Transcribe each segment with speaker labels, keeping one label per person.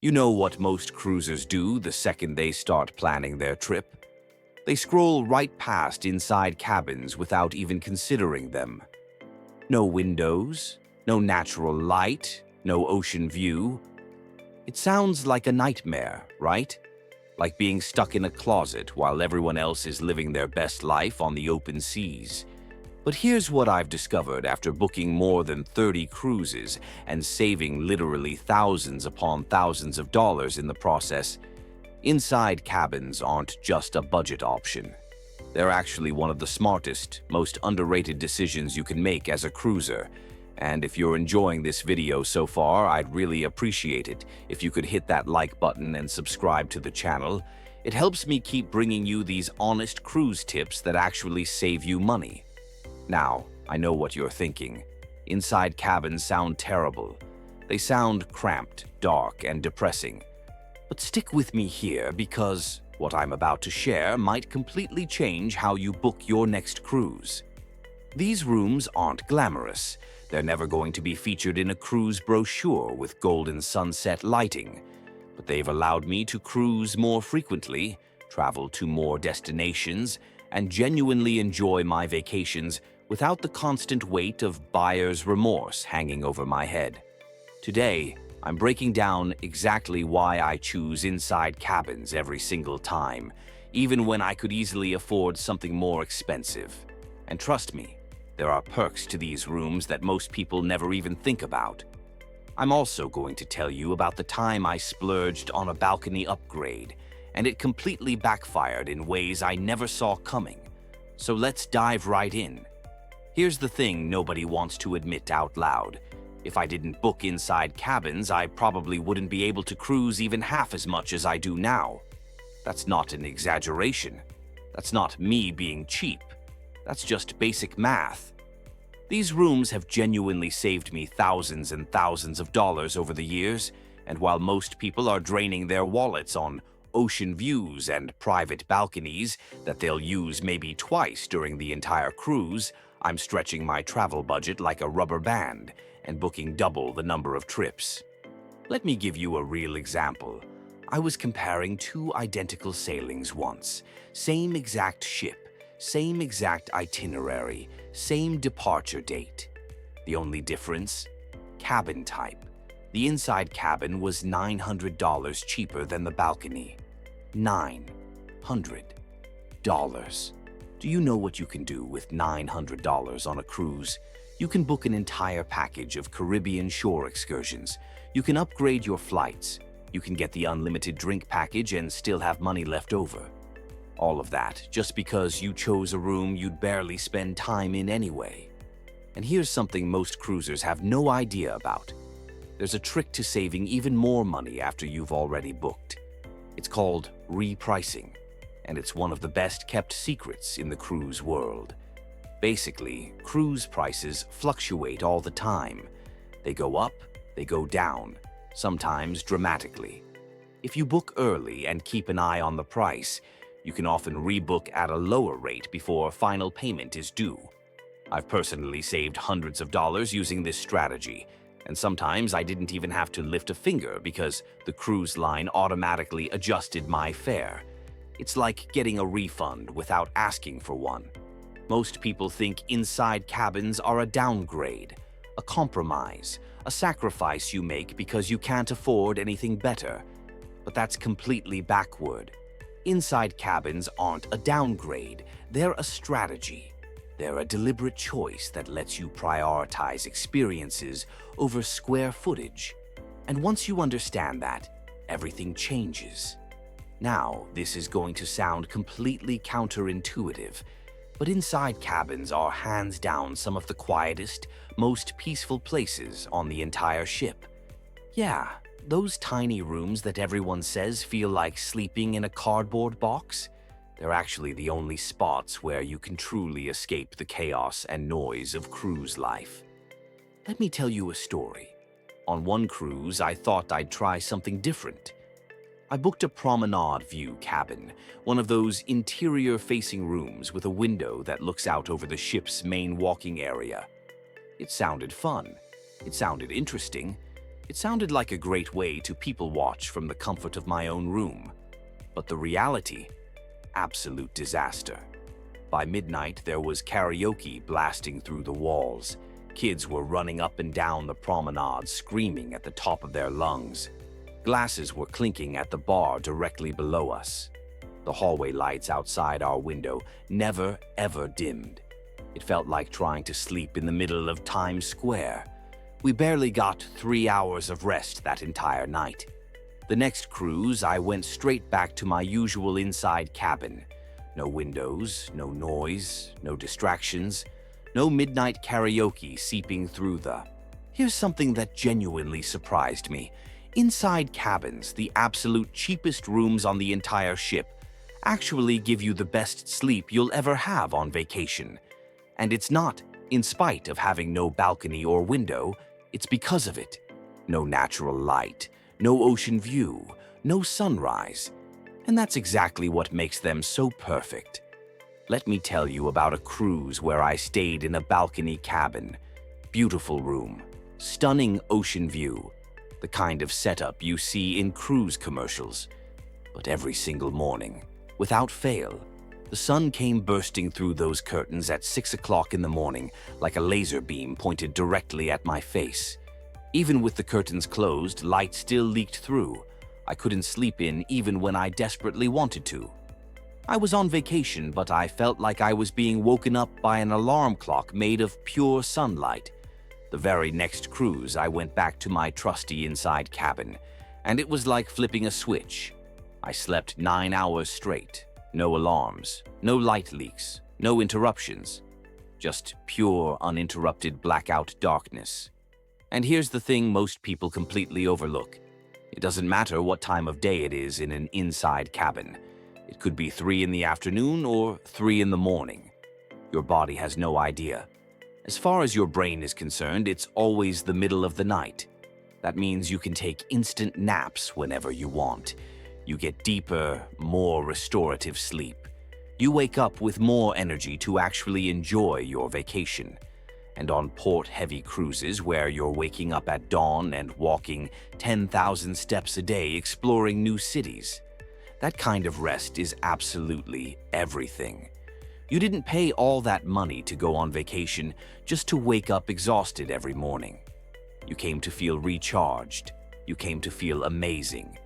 Speaker 1: You know what most cruisers do the second they start planning their trip? They scroll right past inside cabins without even considering them. No windows, no natural light, no ocean view. It sounds like a nightmare, right? Like being stuck in a closet while everyone else is living their best life on the open seas. But here's what I've discovered after booking more than 30 cruises and saving literally thousands upon thousands of dollars in the process. Inside cabins aren't just a budget option. They're actually one of the smartest, most underrated decisions you can make as a cruiser. And if you're enjoying this video so far, I'd really appreciate it if you could hit that like button and subscribe to the channel. It helps me keep bringing you these honest cruise tips that actually save you money. Now, I know what you're thinking. Inside cabins sound terrible. They sound cramped, dark, and depressing. But stick with me here because what I'm about to share might completely change how you book your next cruise. These rooms aren't glamorous. They're never going to be featured in a cruise brochure with golden sunset lighting. But they've allowed me to cruise more frequently, travel to more destinations, and genuinely enjoy my vacations without the constant weight of buyer's remorse hanging over my head. Today, I'm breaking down exactly why I choose inside cabins every single time, even when I could easily afford something more expensive. And trust me, there are perks to these rooms that most people never even think about. I'm also going to tell you about the time I splurged on a balcony upgrade, and it completely backfired in ways I never saw coming. So let's dive right in. Here's the thing nobody wants to admit out loud. If I didn't book inside cabins, I probably wouldn't be able to cruise even half as much as I do now. That's not an exaggeration. That's not me being cheap. That's just basic math. These rooms have genuinely saved me thousands and thousands of dollars over the years, and while most people are draining their wallets on ocean views and private balconies that they'll use maybe twice during the entire cruise, I'm stretching my travel budget like a rubber band and booking double the number of trips. Let me give you a real example. I was comparing two identical sailings once. Same exact ship, same exact itinerary, same departure date. The only difference? Cabin type. The inside cabin was $900 cheaper than the balcony. $900. Do you know what you can do with $900 on a cruise? You can book an entire package of Caribbean shore excursions. You can upgrade your flights. You can get the unlimited drink package and still have money left over. All of that just because you chose a room you'd barely spend time in anyway. And here's something most cruisers have no idea about. There's a trick to saving even more money after you've already booked. It's called repricing, and it's one of the best-kept secrets in the cruise world. Basically, cruise prices fluctuate all the time. They go up, they go down, sometimes dramatically. If you book early and keep an eye on the price, you can often rebook at a lower rate before a final payment is due. I've personally saved hundreds of dollars using this strategy, and sometimes I didn't even have to lift a finger because the cruise line automatically adjusted my fare. It's like getting a refund without asking for one. Most people think inside cabins are a downgrade, a compromise, a sacrifice you make because you can't afford anything better. But that's completely backward. Inside cabins aren't a downgrade, they're a strategy. They're a deliberate choice that lets you prioritize experiences over square footage. And once you understand that, everything changes. Now, this is going to sound completely counterintuitive, but inside cabins are hands down some of the quietest, most peaceful places on the entire ship. Yeah, those tiny rooms that everyone says feel like sleeping in a cardboard box. They're actually the only spots where you can truly escape the chaos and noise of cruise life. Let me tell you a story. On one cruise, I thought I'd try something different. I booked a promenade view cabin, one of those interior-facing rooms with a window that looks out over the ship's main walking area. It sounded fun. It sounded interesting. It sounded like a great way to people watch from the comfort of my own room. But the reality? Absolute disaster. By midnight, there was karaoke blasting through the walls. Kids were running up and down the promenade, screaming at the top of their lungs. Glasses were clinking at the bar directly below us. The hallway lights outside our window never, ever dimmed. It felt like trying to sleep in the middle of Times Square. We barely got 3 hours of rest that entire night. The next cruise, I went straight back to my usual inside cabin. No windows, no noise, no distractions, no midnight karaoke seeping through the... Here's something that genuinely surprised me. Inside cabins, the absolute cheapest rooms on the entire ship, actually give you the best sleep you'll ever have on vacation. And it's not in spite of having no balcony or window, it's because of it. No natural light, no ocean view, no sunrise. And that's exactly what makes them so perfect. Let me tell you about a cruise where I stayed in a balcony cabin. Beautiful room, stunning ocean view, the kind of setup you see in cruise commercials. But every single morning, without fail, the sun came bursting through those curtains at 6 o'clock in the morning like a laser beam pointed directly at my face. Even with the curtains closed, light still leaked through. I couldn't sleep in even when I desperately wanted to. I was on vacation, but I felt like I was being woken up by an alarm clock made of pure sunlight. The very next cruise, I went back to my trusty inside cabin, and it was like flipping a switch. I slept 9 hours straight. No alarms, no light leaks, no interruptions. Just pure, uninterrupted blackout darkness. And here's the thing most people completely overlook. It doesn't matter what time of day it is in an inside cabin. It could be 3 in the afternoon or 3 in the morning. Your body has no idea. As far as your brain is concerned, it's always the middle of the night. That means you can take instant naps whenever you want. You get deeper, more restorative sleep. You wake up with more energy to actually enjoy your vacation. And on port-heavy cruises where you're waking up at dawn and walking 10,000 steps a day exploring new cities, that kind of rest is absolutely everything. You didn't pay all that money to go on vacation just to wake up exhausted every morning. You came to feel recharged. You came to feel amazing.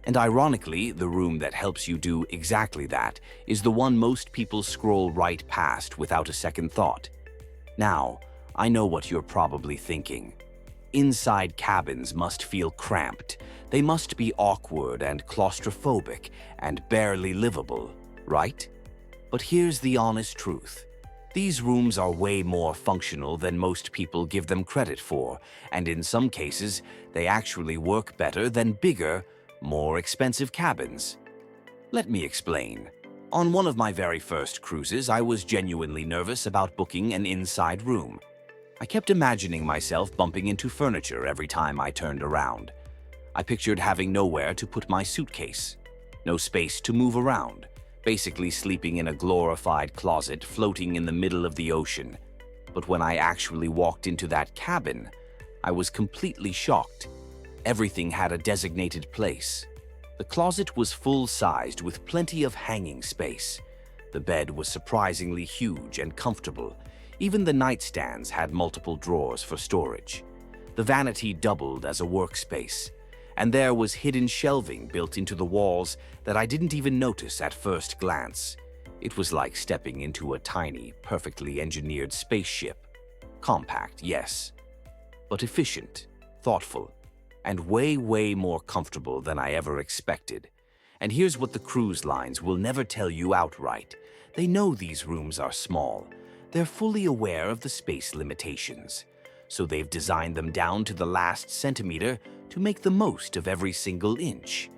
Speaker 1: And ironically, the room that helps you do exactly that is the one most people scroll right past without a second thought. Now, I know what you're probably thinking. Inside cabins must feel cramped. They must be awkward and claustrophobic and barely livable, right? But here's the honest truth. These rooms are way more functional than most people give them credit for, and in some cases, they actually work better than bigger, more expensive cabins. Let me explain. On one of my very first cruises, I was genuinely nervous about booking an inside room. I kept imagining myself bumping into furniture every time I turned around. I pictured having nowhere to put my suitcase, no space to move around, basically sleeping in a glorified closet floating in the middle of the ocean. But when I actually walked into that cabin, I was completely shocked. Everything had a designated place. The closet was full-sized with plenty of hanging space. The bed was surprisingly huge and comfortable. Even the nightstands had multiple drawers for storage. The vanity doubled as a workspace, and there was hidden shelving built into the walls that I didn't even notice at first glance. It was like stepping into a tiny, perfectly engineered spaceship. Compact, yes, but efficient, thoughtful, and way, way more comfortable than I ever expected. And here's what the cruise lines will never tell you outright. They know these rooms are small. They're fully aware of the space limitations. So they've designed them down to the last centimeter to make the most of every single inch.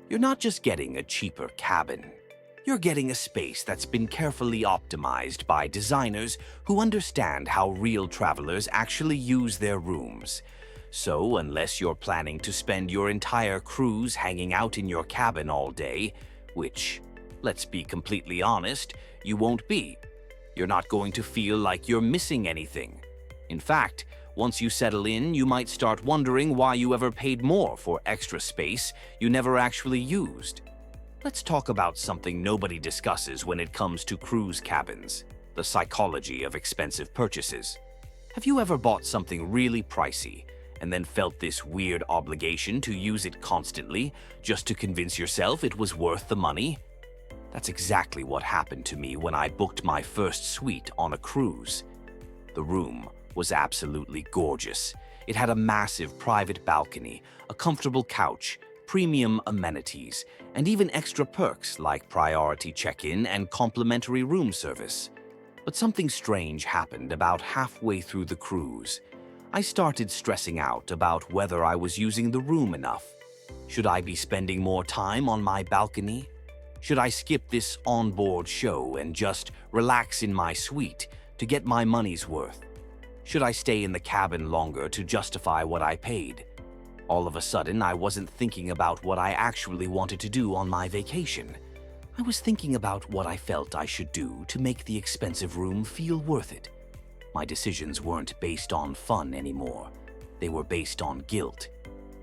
Speaker 1: You're not just getting a cheaper cabin. You're getting a space that's been carefully optimized by designers who understand how real travelers actually use their rooms. So, unless you're planning to spend your entire cruise hanging out in your cabin all day, which, let's be completely honest, you won't be, you're not going to feel like you're missing anything. In fact, Once you settle in, you might start wondering why you ever paid more for extra space you never actually used. Let's talk about something nobody discusses when it comes to cruise cabins: the psychology of expensive purchases. Have you ever bought something really pricey and then felt this weird obligation to use it constantly just to convince yourself it was worth the money? That's exactly what happened to me when I booked my first suite on a cruise. The room was absolutely gorgeous. It had a massive private balcony, a comfortable couch, premium amenities, and even extra perks like priority check-in and complimentary room service. But something strange happened about halfway through the cruise. I started stressing out about whether I was using the room enough. Should I be spending more time on my balcony? Should I skip this onboard show and just relax in my suite to get my money's worth? Should I stay in the cabin longer to justify what I paid? All of a sudden, I wasn't thinking about what I actually wanted to do on my vacation. I was thinking about what I felt I should do to make the expensive room feel worth it. My decisions weren't based on fun anymore. They were based on guilt.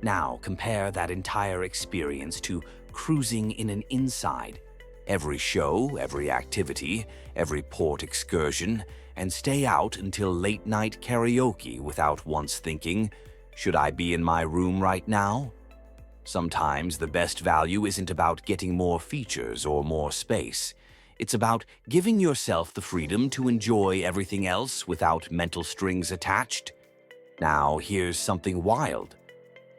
Speaker 1: Now, compare that entire experience to cruising in an inside. Every show, every activity, every port excursion, and stay out until late-night karaoke without once thinking, should I be in my room right now? Sometimes the best value isn't about getting more features or more space. It's about giving yourself the freedom to enjoy everything else without mental strings attached. Now, here's something wild.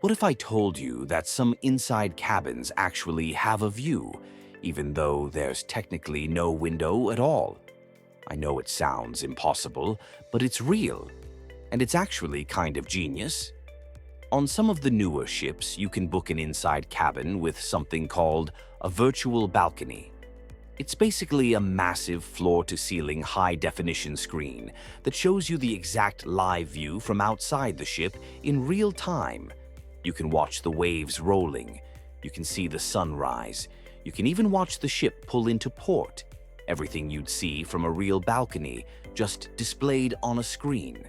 Speaker 1: What if I told you that some inside cabins actually have a view, even though there's technically no window at all? I know it sounds impossible, but it's real. And it's actually kind of genius. On some of the newer ships, you can book an inside cabin with something called a virtual balcony. It's basically a massive floor-to-ceiling high-definition screen that shows you the exact live view from outside the ship in real time. You can watch the waves rolling. You can see the sunrise. You can even watch the ship pull into port. Everything you'd see from a real balcony, just displayed on a screen.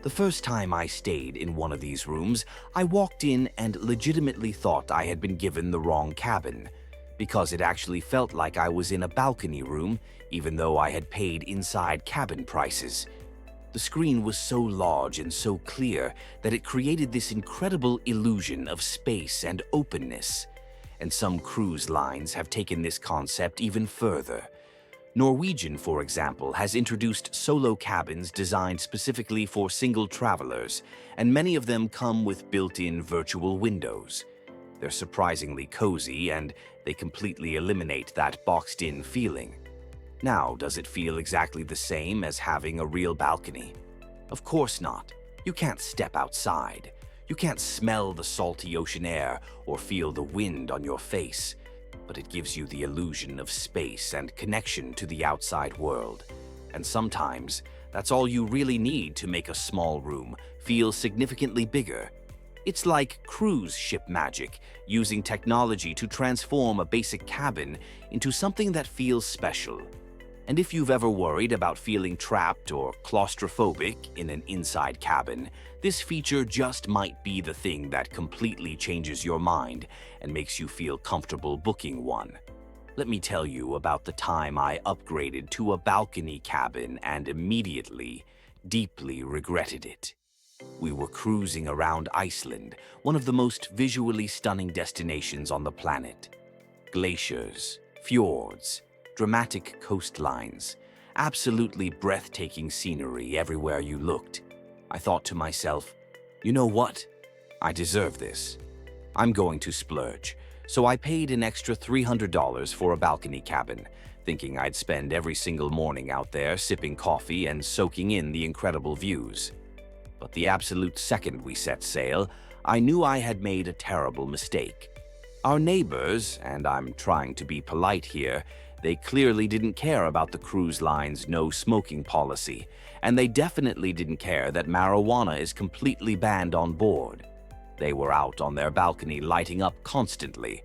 Speaker 1: The first time I stayed in one of these rooms, I walked in and legitimately thought I had been given the wrong cabin, because it actually felt like I was in a balcony room, even though I had paid inside cabin prices. The screen was so large and so clear that it created this incredible illusion of space and openness. And some cruise lines have taken this concept even further. Norwegian, for example, has introduced solo cabins designed specifically for single travelers, and many of them come with built-in virtual windows. They're surprisingly cozy, and they completely eliminate that boxed-in feeling. Now, does it feel exactly the same as having a real balcony? Of course not. You can't step outside. You can't smell the salty ocean air or feel the wind on your face. But it gives you the illusion of space and connection to the outside world. And sometimes, that's all you really need to make a small room feel significantly bigger. It's like cruise ship magic, using technology to transform a basic cabin into something that feels special. And if you've ever worried about feeling trapped or claustrophobic in an inside cabin, this feature just might be the thing that completely changes your mind and makes you feel comfortable booking one. Let me tell you about the time I upgraded to a balcony cabin and immediately, deeply regretted it. We were cruising around Iceland, one of the most visually stunning destinations on the planet. Glaciers, fjords, dramatic coastlines, absolutely breathtaking scenery everywhere you looked. I thought to myself, you know what? I deserve this. I'm going to splurge. So I paid an extra $300 for a balcony cabin, thinking I'd spend every single morning out there sipping coffee and soaking in the incredible views. But the absolute second we set sail, I knew I had made a terrible mistake. Our neighbors, and I'm trying to be polite here, they clearly didn't care about the cruise line's no smoking policy, and they definitely didn't care that marijuana is completely banned on board. They were out on their balcony lighting up constantly,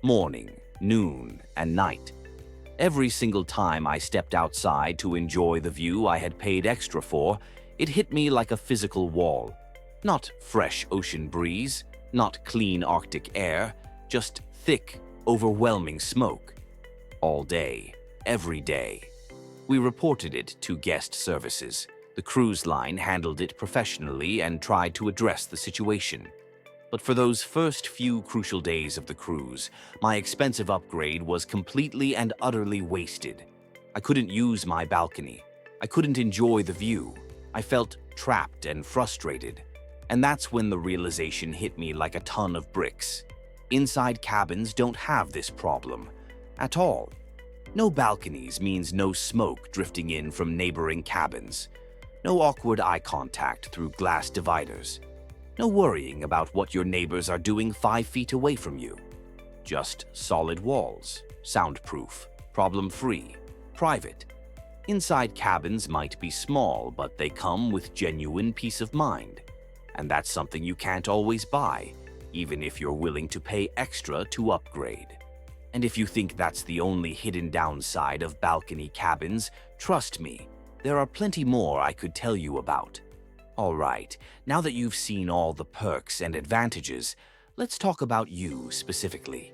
Speaker 1: morning, noon, and night. Every single time I stepped outside to enjoy the view I had paid extra for, It hit me like a physical wall. Not fresh ocean breeze, not clean Arctic air, just thick, overwhelming smoke. All day, every day. We reported it to guest services. The cruise line handled it professionally and tried to address the situation. But for those first few crucial days of the cruise, my expensive upgrade was completely and utterly wasted. I couldn't use my balcony. I couldn't enjoy the view. I felt trapped and frustrated. And that's when the realization hit me like a ton of bricks. Inside cabins don't have this problem at all. No balconies means no smoke drifting in from neighboring cabins. No awkward eye contact through glass dividers. No worrying about what your neighbors are doing 5 feet away from you. Just solid walls, soundproof, problem-free, private. Inside cabins might be small, but they come with genuine peace of mind. And that's something you can't always buy, even if you're willing to pay extra to upgrade. And if you think that's the only hidden downside of balcony cabins, trust me, there are plenty more I could tell you about. All right, now that you've seen all the perks and advantages, let's talk about you specifically.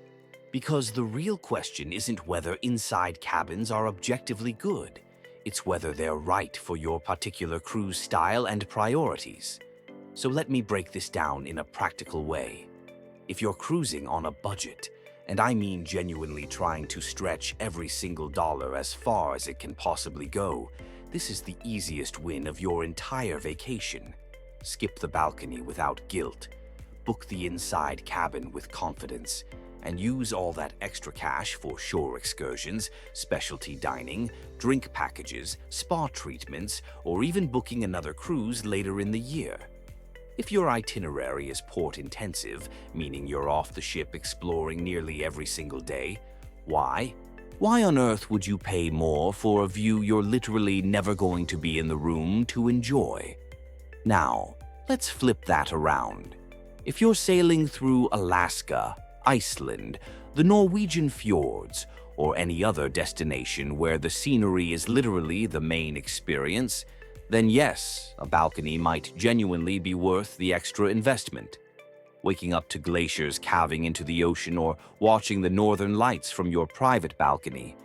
Speaker 1: Because the real question isn't whether inside cabins are objectively good. It's whether they're right for your particular cruise style and priorities. So let me break this down in a practical way. If you're cruising on a budget, and I mean genuinely trying to stretch every single dollar as far as it can possibly go, this is the easiest win of your entire vacation. Skip the balcony without guilt. Book the inside cabin with confidence. And use all that extra cash for shore excursions, specialty dining, drink packages, spa treatments, or even booking another cruise later in the year. If your itinerary is port-intensive, meaning you're off the ship exploring nearly every single day, why? Why on earth would you pay more for a view you're literally never going to be in the room to enjoy? Now, let's flip that around. If you're sailing through Alaska, Iceland, the Norwegian fjords, or any other destination where the scenery is literally the main experience, then yes, a balcony might genuinely be worth the extra investment. Waking up to glaciers calving into the ocean or watching the northern lights from your private balcony,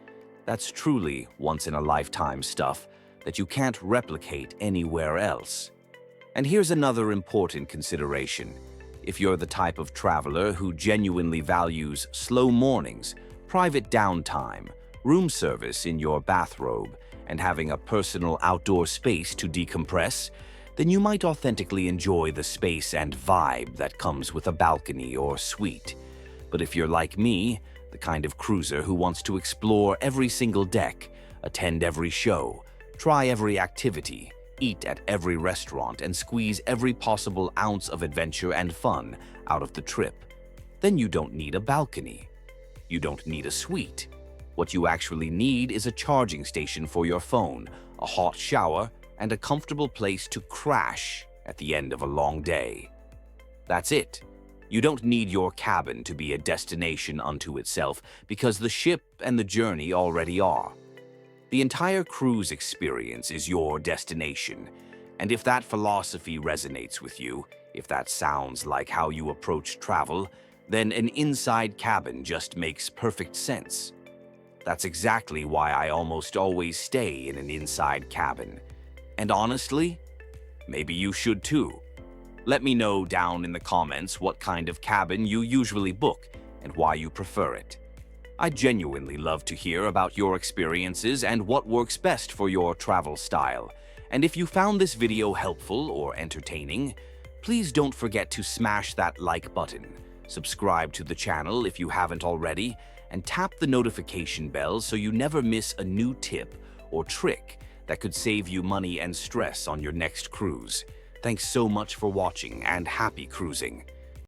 Speaker 1: that's truly once-in-a-lifetime stuff that you can't replicate anywhere else. And here's another important consideration. If you're the type of traveler who genuinely values slow mornings, private downtime, room service in your bathrobe, and having a personal outdoor space to decompress, then you might authentically enjoy the space and vibe that comes with a balcony or suite. But if you're like me, the kind of cruiser who wants to explore every single deck, attend every show, try every activity, eat at every restaurant, and squeeze every possible ounce of adventure and fun out of the trip, then you don't need a balcony. You don't need a suite. What you actually need is a charging station for your phone, a hot shower, and a comfortable place to crash at the end of a long day. That's it. You don't need your cabin to be a destination unto itself because the ship and the journey already are. The entire cruise experience is your destination, and if that philosophy resonates with you, if that sounds like how you approach travel, then an inside cabin just makes perfect sense. That's exactly why I almost always stay in an inside cabin. And honestly, maybe you should too. Let me know down in the comments what kind of cabin you usually book and why you prefer it. I genuinely love to hear about your experiences and what works best for your travel style. And if you found this video helpful or entertaining, please don't forget to smash that like button, subscribe to the channel if you haven't already, and tap the notification bell so you never miss a new tip or trick that could save you money and stress on your next cruise. Thanks so much for watching and happy cruising.